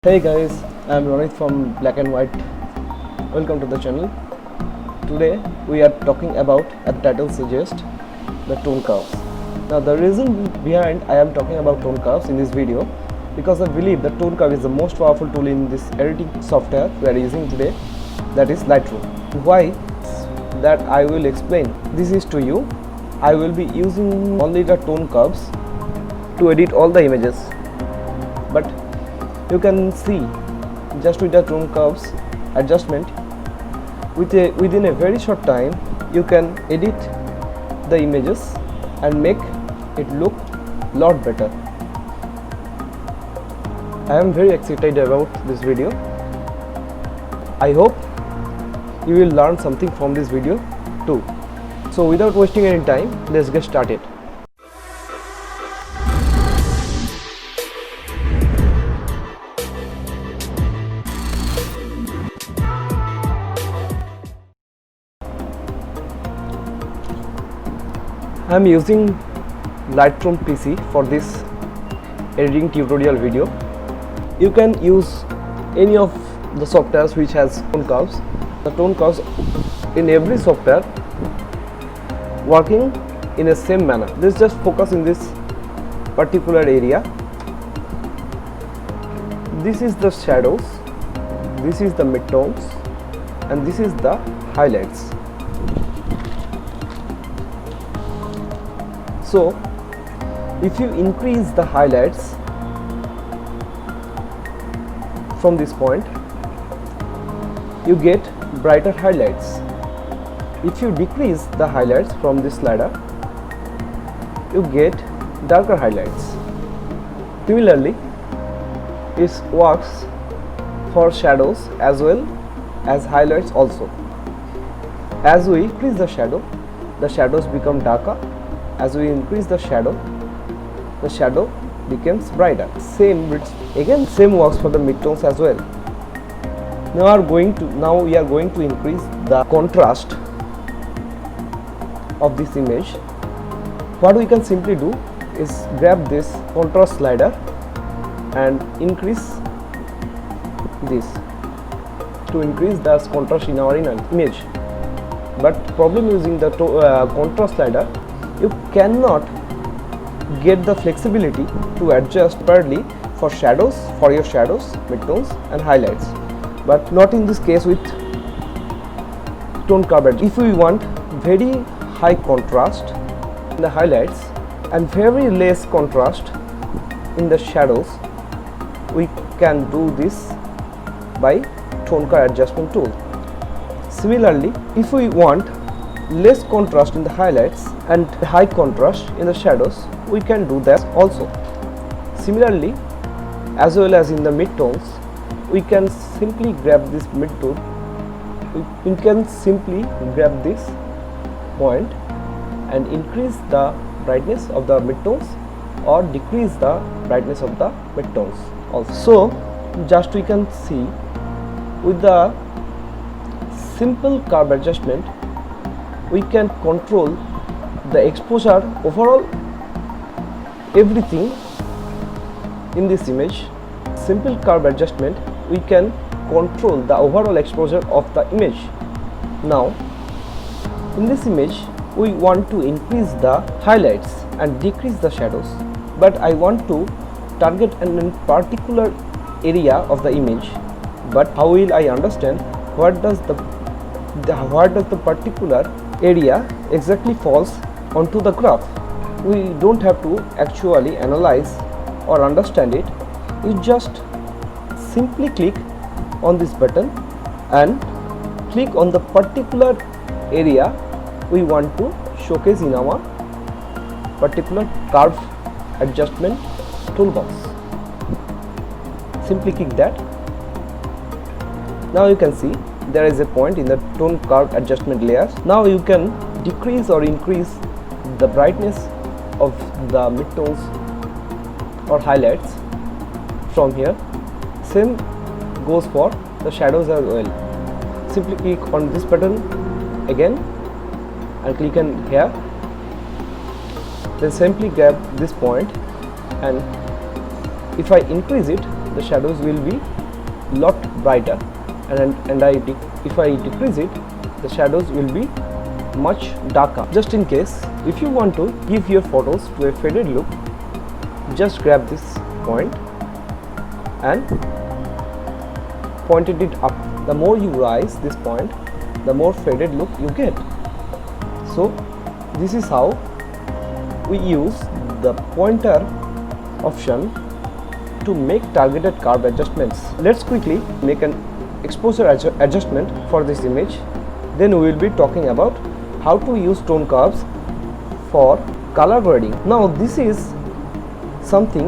Hey guys, I am Ronit from Black and White. Welcome to the channel. Today we are talking about, as the title suggests, the tone curves. Now the reason behind I am talking about tone curves in this video because I believe the tone curve is the most powerful tool in this editing software we are using today, that is Lightroom. Why? That I will explain. This is to you. I will be using only the tone curves to edit all the images, but you can see just with the tone curves adjustment within a very short time you can edit the images and make it look lot better. I am very excited about this video. I hope you will learn something from this video too. So without wasting any time, let's get started. I am using Lightroom PC for this editing tutorial video. You can use any of the softwares which has tone curves. The tone curves in every software working in a same manner. Let's just focus in this particular area. This is the shadows, this is the midtones, and this is the highlights. So if you increase the highlights from this point, you get brighter highlights. If you decrease the highlights from this slider, you get darker highlights. Similarly, it works for shadows as well as highlights also. As we increase the shadows become darker. As we increase the shadow becomes brighter. Same works for the midtones as well. Now we are going to increase the contrast of this image. What we can simply do is grab this contrast slider and increase this to increase the contrast in our image. But problem using the contrast slider, you cannot get the flexibility to adjust properly for your shadows, midtones and highlights, but not in this case with tone curve. If we want very high contrast in the highlights and very less contrast in the shadows, we can do this by tone curve adjustment tool. Similarly, if we want less contrast in the highlights and high contrast in the shadows, we can do that also. Similarly, as well as in the midtones, we can simply grab this midtone. We can simply grab this point and increase the brightness of the midtones or decrease the brightness of the midtones also. So just we can see with the simple curve adjustment, we can control the exposure, overall everything in this image. Simple curve adjustment, we can control the overall exposure of the image. Now in this image we want to increase the highlights and decrease the shadows, but I want to target a particular area of the image. But how will I understand what does the particular area exactly falls onto the graph? We don't have to actually analyze or understand it. You just simply click on this button and click on the particular area we want to showcase in our particular curve adjustment toolbox. Simply click that. Now you can see there is a point in the tone curve adjustment layers. Now you can decrease or increase the brightness of the midtones or highlights from here. Same goes for the shadows as well. Simply click on this button again and click on here. Then simply grab this point, and if I increase it, the shadows will be lot brighter, and if I decrease it, the shadows will be much darker. Just in case, if you want to give your photos to a faded look, just grab this point and pointed it up. The more you rise this point, the more faded look you get. So this is how we use the pointer option to make targeted curve adjustments. Let's quickly make an exposure adjustment for this image. Then we will be talking about how to use tone curves for color grading. Now this is something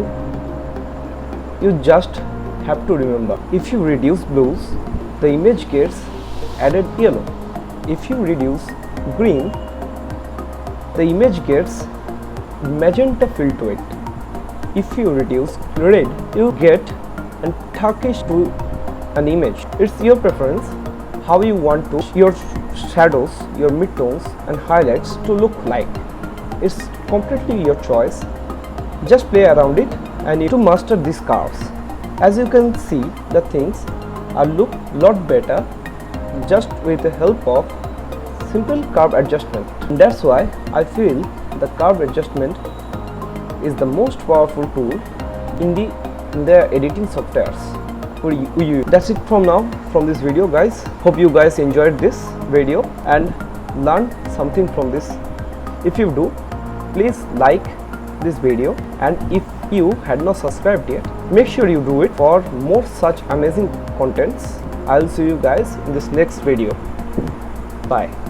you just have to remember. If you reduce blues, the image gets added yellow. If you reduce green, the image gets magenta feel to it. If you reduce red, you get a turquoise to an image. It's your preference how you want to your shadows, your midtones and highlights to look like. It's completely your choice. Just play around it and to master these curves. As you can see, the things are look lot better just with the help of simple curve adjustment. And that's why I feel the curve adjustment is the most powerful tool in the editing softwares. That's it from now from this video, guys. Hope you guys enjoyed this video and learned something from this. If you do, please like this video, and if you had not subscribed yet, make sure you do it for more such amazing contents. I'll see you guys in this next video. Bye.